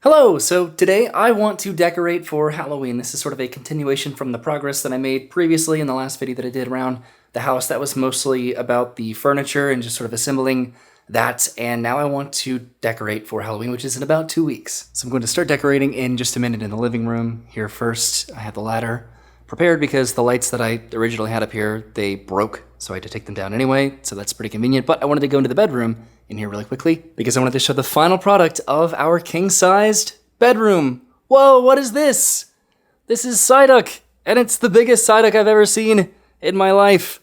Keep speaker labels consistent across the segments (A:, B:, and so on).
A: Hello! So today I want to decorate for Halloween. This is sort of a continuation from the progress that I made previously in the last video that I did around the house. That was mostly about the furniture and just sort of assembling that, and now I want to decorate for Halloween, which is in about 2 weeks. So I'm going to start decorating in just a minute in the living room. Here first, I have the ladder prepared because the lights that I originally had up here, they broke, so I had to take them down anyway, so that's pretty convenient. But I wanted to go into the bedroom in here really quickly because I wanted to show the final product of our king-sized bedroom. Whoa, what is this? This is Psyduck, and it's the biggest Psyduck I've ever seen in my life.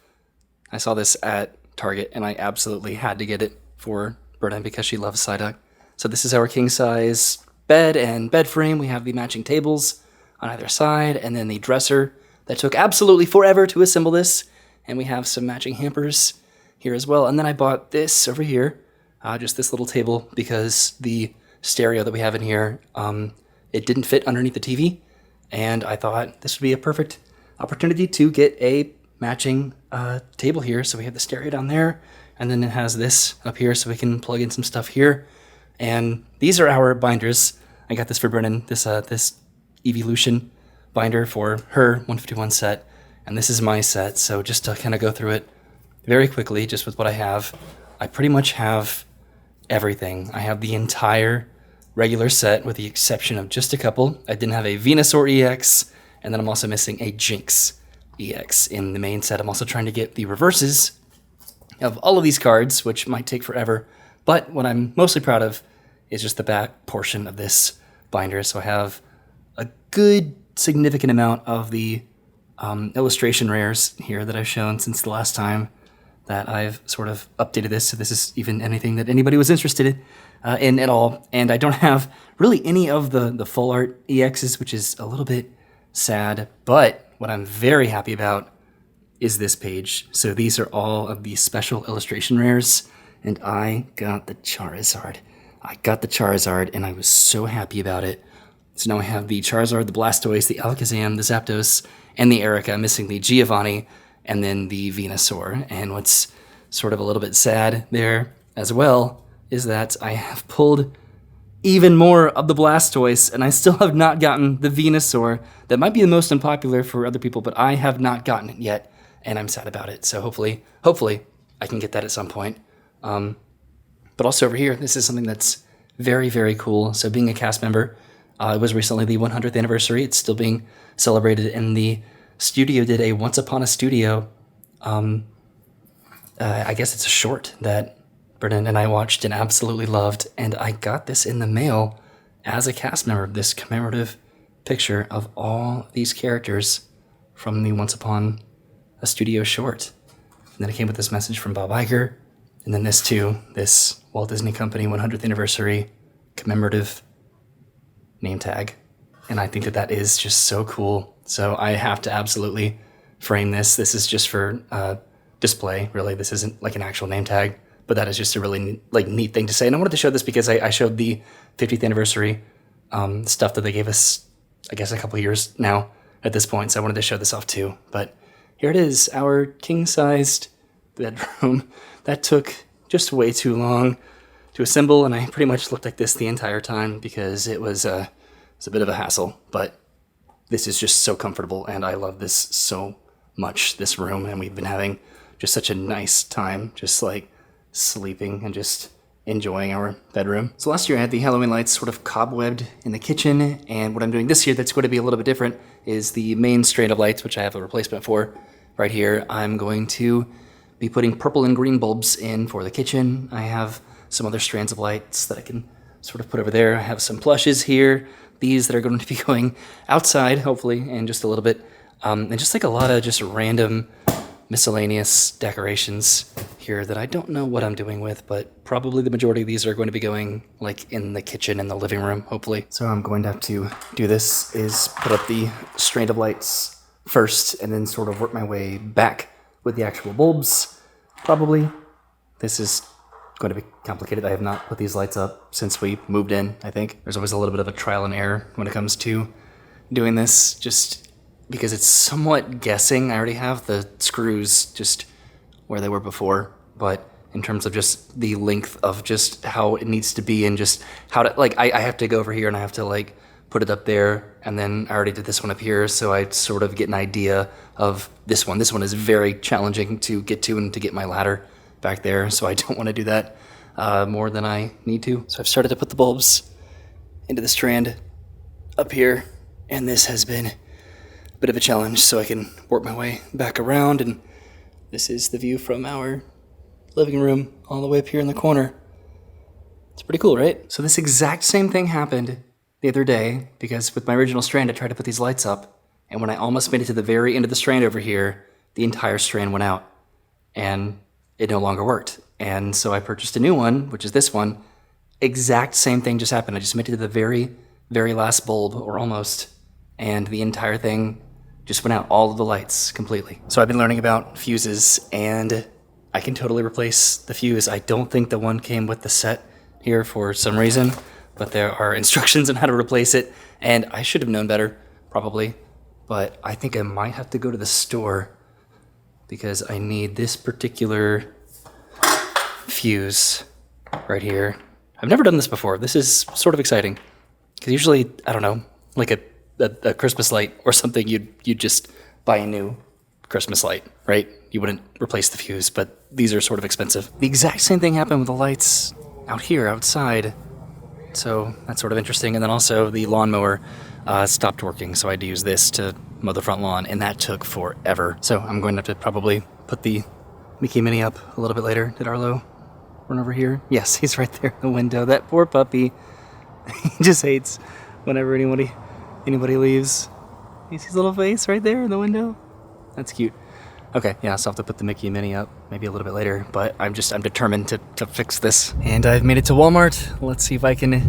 A: I saw this at Target, and I absolutely had to get it for Berta because she loves Psyduck. So this is our king-size bed and bed frame. We have the matching tables on either side, and then the dresser that took absolutely forever to assemble this. And we have some matching hampers here as well. And then I bought this over here, just this little table, because the stereo that we have in here, it didn't fit underneath the TV. And I thought this would be a perfect opportunity to get a matching table here. So we have the stereo down there, and then it has this up here so we can plug in some stuff here. And these are our binders. I got this for Brennan, this Evolution binder for her 151 set. And this is my set, so just to kind of go through it very quickly, just with what I have, I pretty much have everything. I have the entire regular set with the exception of just a couple. I didn't have a Venusaur EX, and then I'm also missing a Jinx EX in the main set. I'm also trying to get the reverses of all of these cards, which might take forever, but what I'm mostly proud of is just the back portion of this binder. So I have a good significant amount of the illustration rares here that I've shown since the last time that I've sort of updated this. So this is even anything that anybody was interested in at all. And I don't have really any of the full art EXs, which is a little bit sad. But what I'm very happy about is this page. So these are all of the special illustration rares. And I got the Charizard. And I was so happy about it. So now I have the Charizard, the Blastoise, the Alakazam, the Zapdos, and the Erica, missing the Giovanni, and then the Venusaur. And what's sort of a little bit sad there as well is that I have pulled even more of the Blastoise, and I still have not gotten the Venusaur. That might be the most unpopular for other people, but I have not gotten it yet, and I'm sad about it. So hopefully I can get that at some point. But also over here, this is something that's very, very cool. So being a cast member, it was recently the 100th anniversary. It's still being celebrated, and the studio did a Once Upon a Studio. I guess it's a short that Brennan and I watched and absolutely loved, and I got this in the mail as a cast member, this commemorative picture of all these characters from the Once Upon a Studio short. And then it came with this message from Bob Iger, and then this too, this Walt Disney Company 100th anniversary commemorative name tag. And I think that that is just so cool. So I have to absolutely frame this. This is just for display, really. This isn't like an actual name tag, but that is just a really neat thing to say. And I wanted to show this because I showed the 50th anniversary stuff that they gave us, I guess, a couple years now at this point. So I wanted to show this off too. But here it is, our king-sized bedroom. That took just way too long to assemble, and I pretty much looked like this the entire time because it was a bit of a hassle, but this is just so comfortable, and I love this so much, this room, and we've been having just such a nice time, just like sleeping and just enjoying our bedroom. So last year I had the Halloween lights sort of cobwebbed in the kitchen, and what I'm doing this year that's going to be a little bit different is the main strain of lights, which I have a replacement for right here. I'm going to be putting purple and green bulbs in for the kitchen. I have some other strands of lights that I can sort of put over there. I have some plushes here, these that are going to be going outside, hopefully, and just a little bit, and just like a lot of just random miscellaneous decorations here that I don't know what I'm doing with, but probably the majority of these are going to be going like in the kitchen and the living room, hopefully. So I'm going to have to do this is put up the strand of lights first and then sort of work my way back with the actual bulbs, probably. This is going to be complicated. I have not put these lights up since we moved in, I think. There's always a little bit of a trial and error when it comes to doing this, just because it's somewhat guessing. I already have the screws just where they were before, but in terms of just the length of just how it needs to be and just how to, like, I have to go over here and I have to like put it up there, and then I already did this one up here, so I sort of get an idea of this one. This one is very challenging to get to and to get my ladder back there, so I don't want to do that more than I need to. So I've started to put the bulbs into the strand up here, and this has been a bit of a challenge, so I can work my way back around, and this is the view from our living room all the way up here in the corner. It's pretty cool, right? So this exact same thing happened the other day, because with my original strand I tried to put these lights up, and when I almost made it to the very end of the strand over here, the entire strand went out and it no longer worked. And so I purchased a new one, which is this one. Exact same thing just happened. I just made it to the very, very last bulb, or almost, and the entire thing just went out, all of the lights completely. So I've been learning about fuses, and I can totally replace the fuse. I don't think the one came with the set here for some reason, but there are instructions on how to replace it, and I should have known better, probably, but I think I might have to go to the store because I need this particular fuse right here. I've never done this before. This is sort of exciting, because usually, I don't know, like a Christmas light or something, you'd just buy a new Christmas light, right? You wouldn't replace the fuse, but these are sort of expensive. The exact same thing happened with the lights out here, outside. So that's sort of interesting. And then also the lawnmower stopped working, so I had to use this to mow the front lawn, and that took forever. So I'm going to have to probably put the Mickey Minnie up a little bit later. Did Arlo run over here? Yes, he's right there in the window. That poor puppy. He just hates whenever anybody leaves. You see his little face right there in the window? That's cute. Okay, yeah, so I'll have to put the Mickey and Minnie up maybe a little bit later, but I'm determined to fix this. And I've made it to Walmart. Let's see if I can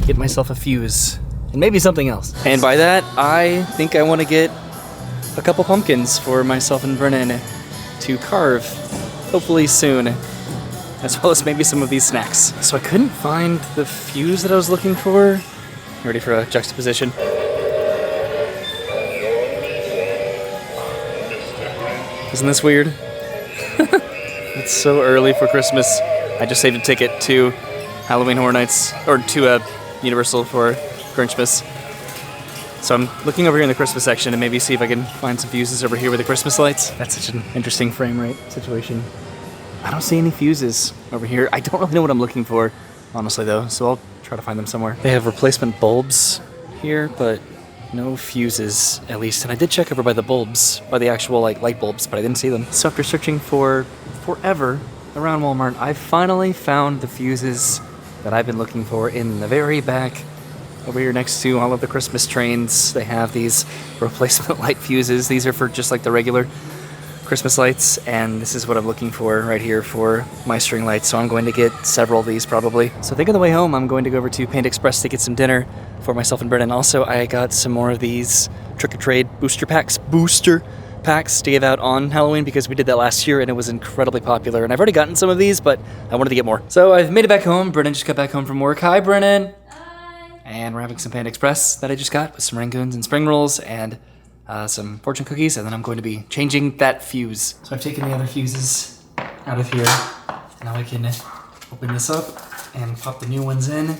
A: get myself a fuse and maybe something else. And by that, I think I want to get a couple pumpkins for myself and Brennan to carve, hopefully soon, as well as maybe some of these snacks. So I couldn't find the fuse that I was looking for. Ready for a juxtaposition? Isn't this weird? It's so early for Christmas. I just saved a ticket to Halloween Horror Nights, or to Universal for Grinchmas. So I'm looking over here in the Christmas section and maybe see if I can find some fuses over here with the Christmas lights. That's such an interesting frame rate situation. I don't see any fuses over here. I don't really know what I'm looking for, honestly though, so I'll try to find them somewhere. They have replacement bulbs here, but no fuses, at least. And I did check over by the bulbs, by the actual like light bulbs, but I didn't see them. So after searching for forever around Walmart, I finally found the fuses that I've been looking for in the very back. Over here next to all of the Christmas trains, they have these replacement light fuses. These are for just like the regular Christmas lights, and this is what I'm looking for right here for my string lights. So I'm going to get several of these probably. So I think on the way home, I'm going to go over to Panda Express to get some dinner for myself and Brennan. Also, I got some more of these trick-or-trade booster packs to give out on Halloween, because we did that last year and it was incredibly popular. And I've already gotten some of these, but I wanted to get more. So I've made it back home. Brennan just got back home from work. Hi, Brennan.
B: Hi.
A: And we're having some Panda Express that I just got with some rangoons and spring rolls and some fortune cookies, and then I'm going to be changing that fuse. So I've taken the other fuses out of here. Now I can open this up and pop the new ones in,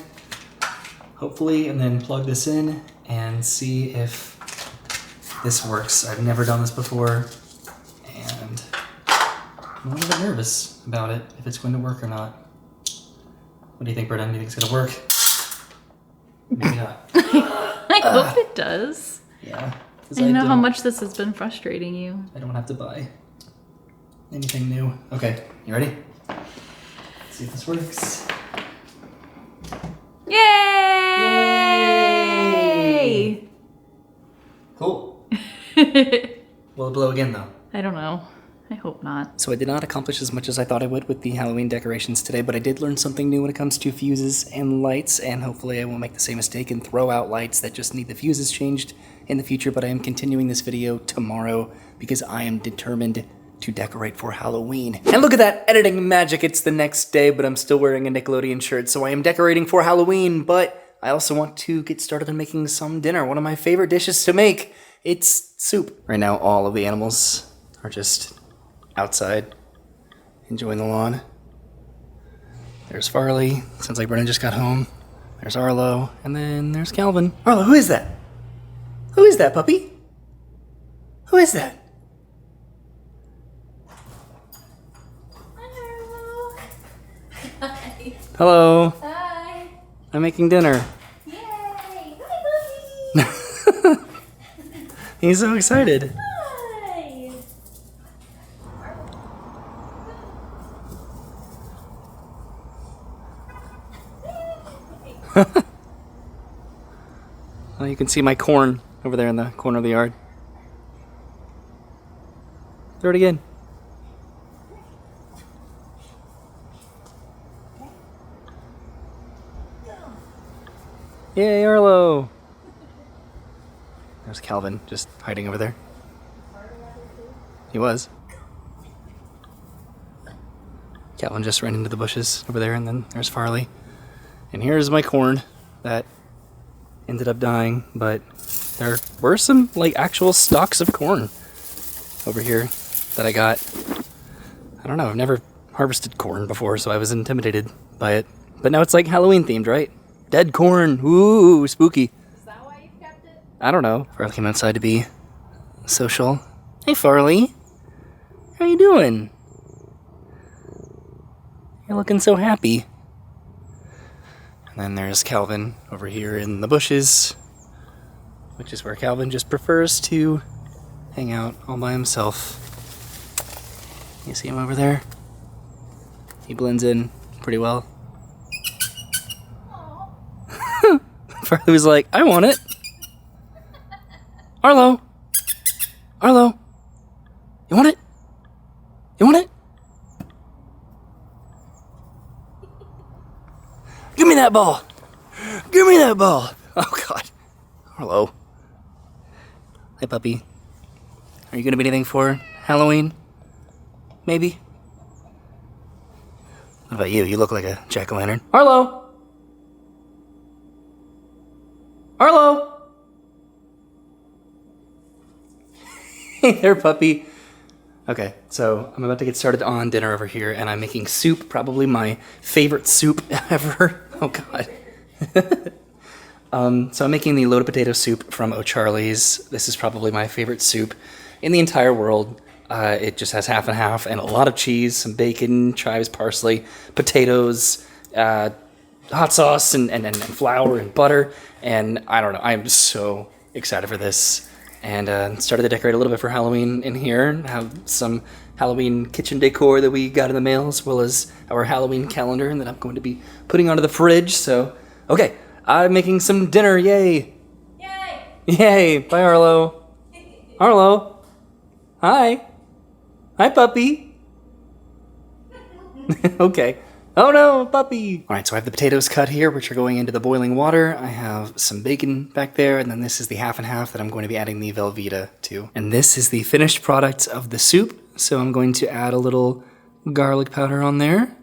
A: hopefully, and then plug this in and see if this works. I've never done this before, and I'm a little bit nervous about it, if it's going to work or not. What do you think, Brennan? Do you think it's going to work? Maybe not.
B: I hope it does.
A: Yeah.
B: I know how much this has been frustrating you.
A: I don't have to buy anything new. Okay, you ready? Let's see if this works.
B: Yay!
A: Cool. Will it blow again though?
B: I don't know. I hope not.
A: So I did not accomplish as much as I thought I would with the Halloween decorations today, but I did learn something new when it comes to fuses and lights, and hopefully I won't make the same mistake and throw out lights that just need the fuses changed in the future. But I am continuing this video tomorrow because I am determined to decorate for Halloween. And look at that editing magic. It's the next day, but I'm still wearing a Nickelodeon shirt, so I am decorating for Halloween, but I also want to get started on making some dinner. One of my favorite dishes to make. It's soup. Right now, all of the animals are just outside enjoying the lawn. There's Farley. Sounds like Brennan just got home. There's Arlo. And then there's Calvin. Arlo, who is that? Who is that, puppy? Who is that?
B: Hello. Hi.
A: Hello.
B: Hi.
A: I'm making dinner.
B: Yay. Hi, puppy.
A: He's so excited.
B: Hi.
A: Well, you can see my corn over there in the corner of the yard. Throw it again. Yay, Arlo! There's Calvin just hiding over there. He was. Calvin just ran into the bushes over there, and then there's Farley. And here's my corn that ended up dying, but there were some like actual stalks of corn over here that I got. I don't know, I've never harvested corn before, so I was intimidated by it. But now it's like Halloween themed, right? Dead corn, ooh, spooky.
B: Is that why you kept it?
A: I don't know. Farley came outside to be social. Hey, Farley. How you doing? You're looking so happy. And then there's Calvin over here in the bushes, which is where Calvin just prefers to hang out all by himself. You see him over there? He blends in pretty well. Farley was like, I want it. Arlo. Arlo. You want it? You want it? Give me that ball. Give me that ball. Oh, God. Arlo. Hey, puppy. Are you going to be anything for Halloween? Maybe? What about you? You look like a jack-o'-lantern. Arlo. Arlo! Hey there, puppy. Okay, so I'm about to get started on dinner over here, and I'm making soup, probably my favorite soup ever. Oh, God. So I'm making the loaded potato soup from O'Charlie's. This is probably my favorite soup in the entire world. It just has half and half, and a lot of cheese, some bacon, chives, parsley, potatoes, hot sauce, and flour and butter. And I don't know, I'm so excited for this. And started to decorate a little bit for Halloween in here. Have some Halloween kitchen decor that we got in the mail, as well as our Halloween calendar that I'm going to be putting onto the fridge. So, okay, I'm making some dinner, yay!
B: Yay!
A: Yay, bye Arlo. Arlo, hi. Hi, puppy. Okay. Oh no, puppy! Alright, so I have the potatoes cut here, which are going into the boiling water. I have some bacon back there, and then this is the half and half that I'm going to be adding the Velveeta to. And this is the finished product of the soup, so I'm going to add a little garlic powder on there,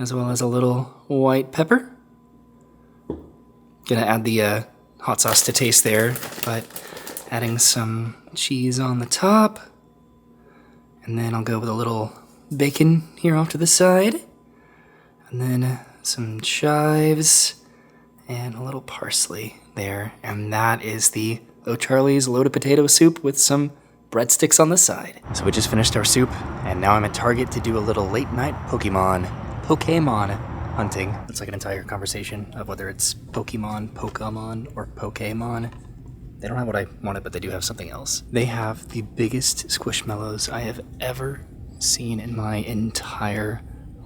A: as well as a little white pepper. Gonna add the hot sauce to taste there, but adding some cheese on the top. And then I'll go with a little bacon here off to the side. And then some chives and a little parsley there. And that is the O'Charlie's loaded potato soup with some breadsticks on the side. So we just finished our soup, and now I'm at Target to do a little late night Pokemon hunting. It's like an entire conversation of whether it's Pokemon, or Pokemon. They don't have what I wanted, but they do have something else. They have the biggest Squishmallows I have ever seen in my entire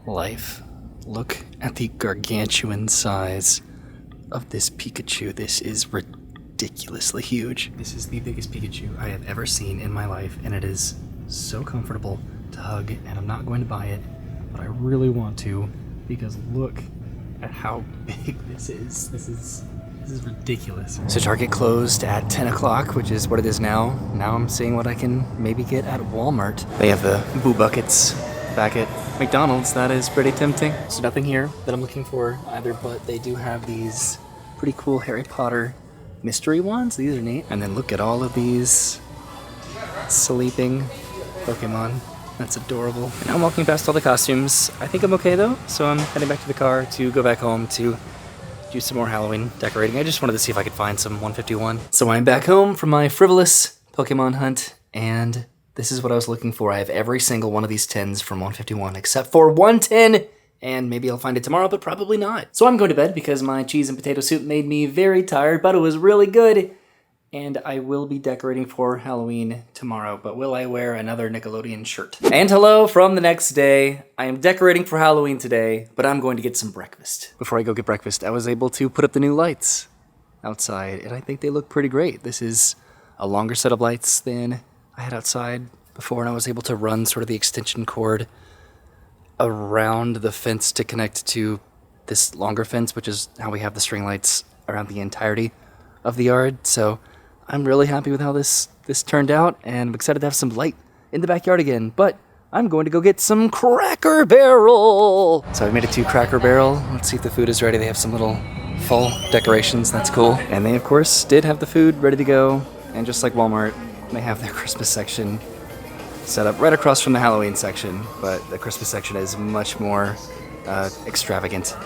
A: life. Look at the gargantuan size of this Pikachu. This is ridiculously huge. This is the biggest Pikachu I have ever seen in my life, and it is so comfortable to hug, and I'm not going to buy it, but I really want to, because look at how big this is. This is ridiculous. So Target closed at 10 o'clock, which is what it is now. Now I'm seeing what I can maybe get at Walmart. They have the Boo Buckets back at McDonald's. That is pretty tempting. So nothing here that I'm looking for either, but they do have these pretty cool Harry Potter mystery wands. These are neat. And then look at all of these sleeping Pokemon. That's adorable. And now I'm walking past all the costumes. I think I'm okay though, so I'm heading back to the car to go back home to do some more Halloween decorating. I just wanted to see if I could find some 151. So I'm back home from my frivolous Pokemon hunt, and this is what I was looking for. I have every single one of these tins from 151 except for 110, and maybe I'll find it tomorrow, but probably not. So I'm going to bed because my cheese and potato soup made me very tired, but it was really good. And I will be decorating for Halloween tomorrow, but will I wear another Nickelodeon shirt? And hello from the next day. I am decorating for Halloween today, but I'm going to get some breakfast. Before I go get breakfast, I was able to put up the new lights outside, and I think they look pretty great. This is a longer set of lights than I had outside before, and I was able to run sort of the extension cord around the fence to connect to this longer fence, which is how we have the string lights around the entirety of the yard. So I'm really happy with how this turned out, and I'm excited to have some light in the backyard again, but I'm going to go get some Cracker Barrel. So I made it to Cracker Barrel. Let's see if the food is ready. They have some little fall decorations. That's cool. And they, of course, did have the food ready to go. And just like Walmart, they have their Christmas section set up right across from the Halloween section, but the Christmas section is much more extravagant,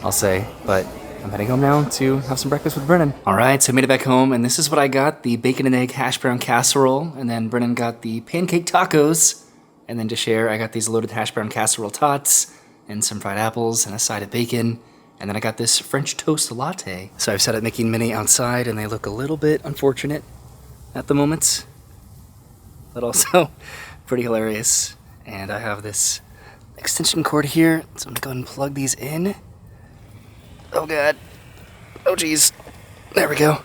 A: I'll say. But I'm heading home now to have some breakfast with Brennan. All right, so I made it back home, and this is what I got: the bacon and egg hash brown casserole, and then Brennan got the pancake tacos, and then to share, I got these loaded hash brown casserole tots, and some fried apples, and a side of bacon, and then I got this French toast latte. So I've set up Mickey and Minnie outside, and they look a little bit unfortunate at the moment, but also pretty hilarious. And I have this extension cord here, so I'm gonna go ahead and plug these in. Oh god. Oh geez. There we go.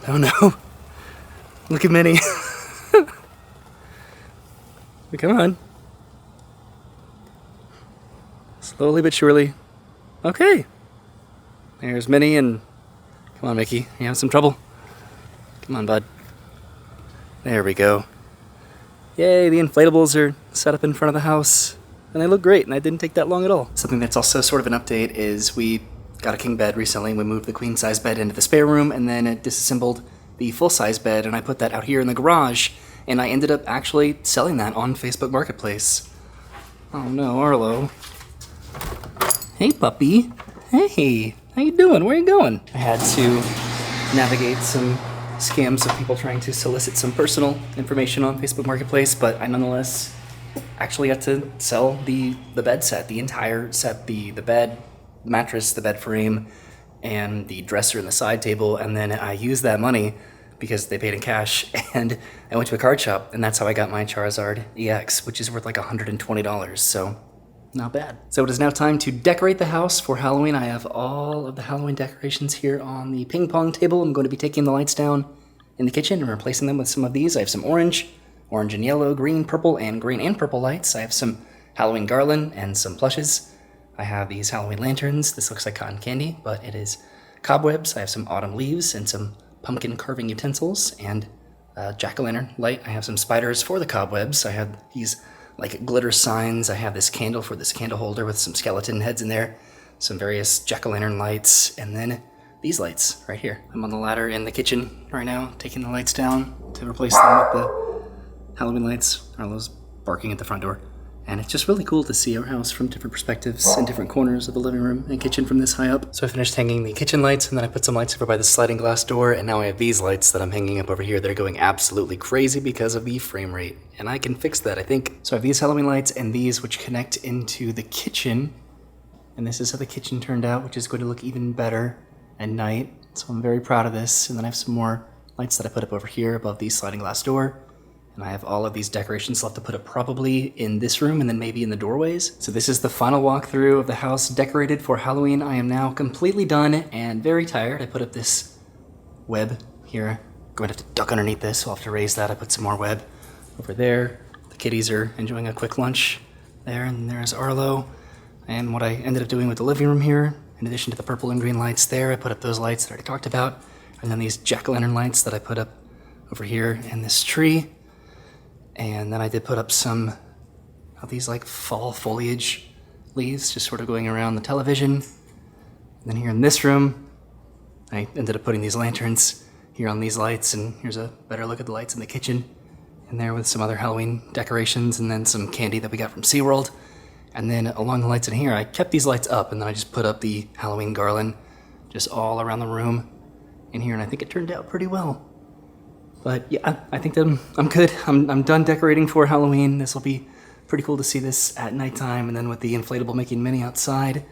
A: Oh no. Look at Minnie. Come on. Slowly but surely. Okay. There's Minnie, and come on, Mickey. You have some trouble? Come on, bud. There we go. Yay, the inflatables are set up in front of the house. And they look great, and it didn't take that long at all. Something that's also sort of an update is we got a king bed recently. We moved the queen size bed into the spare room, and then it disassembled the full size bed, and I put that out here in the garage, and I ended up actually selling that on Facebook Marketplace. Oh no, Arlo. Hey puppy. Hey, how you doing? Where you going? I had to navigate some scams of people trying to solicit some personal information on Facebook Marketplace, but I nonetheless actually got to sell the bed set, the entire set, the bed, the mattress, the bed frame, and the dresser and the side table, and then I used that money because they paid in cash, and I went to a card shop, and that's how I got my Charizard EX, which is worth like $120, so not bad. So it is now time to decorate the house for Halloween. I have all of the Halloween decorations here on the ping pong table. I'm going to be taking the lights down in the kitchen and replacing them with some of these. I have some orange and yellow, green and purple lights. I have some Halloween garland and some plushes. I have these Halloween lanterns. This looks like cotton candy, but it is cobwebs. I have some autumn leaves and some pumpkin carving utensils and a jack-o'-lantern light. I have some spiders for the cobwebs. I have these like glitter signs. I have this candle for this candle holder with some skeleton heads in there, some various jack-o'-lantern lights, and then these lights right here. I'm on the ladder in the kitchen right now, taking the lights down to replace them with the Halloween lights. Arlo's barking at the front door. And it's just really cool to see our house from different perspectives in different corners of the living room and kitchen from this high up. So I finished hanging the kitchen lights, and then I put some lights over by the sliding glass door, and now I have these lights that I'm hanging up over here that are going absolutely crazy because of the frame rate. And I can fix that, I think. So I have these Halloween lights and these which connect into the kitchen. And this is how the kitchen turned out, which is going to look even better at night. So I'm very proud of this. And then I have some more lights that I put up over here above the sliding glass door. And I have all of these decorations left to put up probably in this room and then maybe in the doorways. So this is the final walkthrough of the house decorated for Halloween. I am now completely done and very tired. I put up this web here. I'm going to have to duck underneath this, so I'll have to raise that. I put some more web over there. The kitties are enjoying a quick lunch there, and there's Arlo. And what I ended up doing with the living room here, in addition to the purple and green lights there, I put up those lights that I already talked about. And then these jack-o'-lantern lights that I put up over here in this tree. And then I did put up some of these like fall foliage leaves just sort of going around the television. And then here in this room, I ended up putting these lanterns here on these lights, and here's a better look at the lights in the kitchen. in there with some other Halloween decorations and then some candy that we got from SeaWorld. And then along the lights in here, I kept these lights up and then I just put up the Halloween garland just all around the room in here, and I think it turned out pretty well. But yeah, I think that I'm good. I'm done decorating for Halloween. This will be pretty cool to see this at nighttime, and then with the inflatable making mini outside.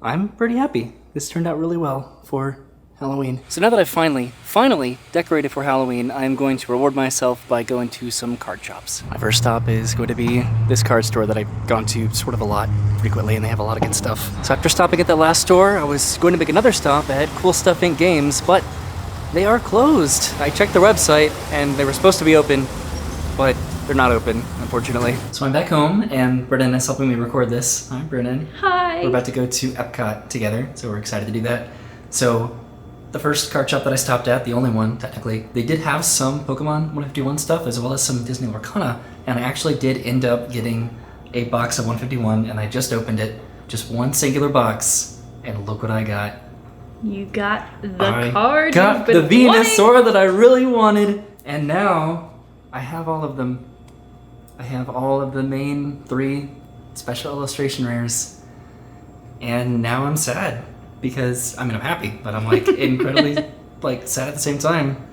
A: I'm pretty happy. This turned out really well for Halloween. So now that I've finally decorated for Halloween, I'm going to reward myself by going to some card shops. My first stop is going to be this card store that I've gone to sort of a lot frequently, and they have a lot of good stuff. So after stopping at that last store, I was going to make another stop at Cool Stuff Inc. Games, but they are closed. I checked their website and they were supposed to be open, but they're not open, unfortunately. So I'm back home and Brennan is helping me record this. Hi, Brennan.
B: Hi.
A: We're about to go to Epcot together, so we're excited to do that. So the first card shop that I stopped at, the only one technically, they did have some Pokemon 151 stuff as well as some Disney Lorcana, and I actually did end up getting a box of 151, and I just opened it, just one singular box, and look what I got.
B: You got the card.
A: Got the Venusaur that I really wanted, and now I have all of them. I have all of the main 3 special illustration rares, and now I'm sad. Because, I mean, I'm happy, but I'm like incredibly like sad at the same time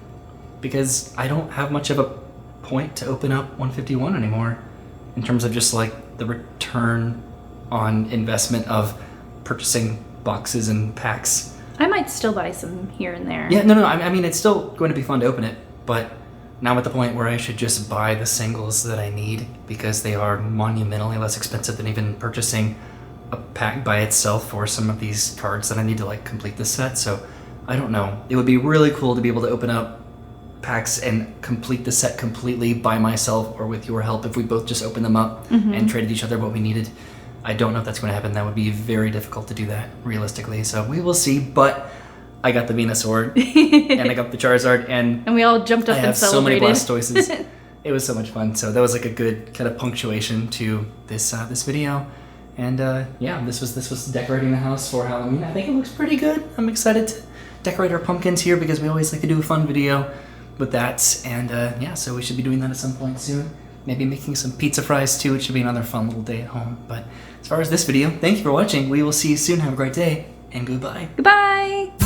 A: because I don't have much of a point to open up 151 anymore in terms of just like the return on investment of purchasing boxes and packs.
B: I might still buy some here and there.
A: Yeah, no, I mean, it's still going to be fun to open it, but now I'm at the point where I should just buy the singles that I need because they are monumentally less expensive than even purchasing a pack by itself for some of these cards that I need to like complete this set. So I don't know. It would be really cool to be able to open up packs and complete the set completely by myself or with your help if we both just opened them up and traded each other what we needed. I don't know if that's going to happen. That would be very difficult to do that realistically. So we will see. But I got the Venusaur and I got the Charizard, and
B: we all jumped up
A: I
B: and
A: have so many
B: celebrated.
A: Blastoises. It was so much fun. So that was like a good kind of punctuation to this this video. And yeah, this was decorating the house for Halloween. I think it looks pretty good. I'm excited to decorate our pumpkins here because we always like to do a fun video with that. And yeah, so we should be doing that at some point soon. Maybe making some pizza fries too. It should be another fun little day at home. But as far as this video, thank you for watching. We will see you soon. Have a great day and goodbye.
B: Goodbye.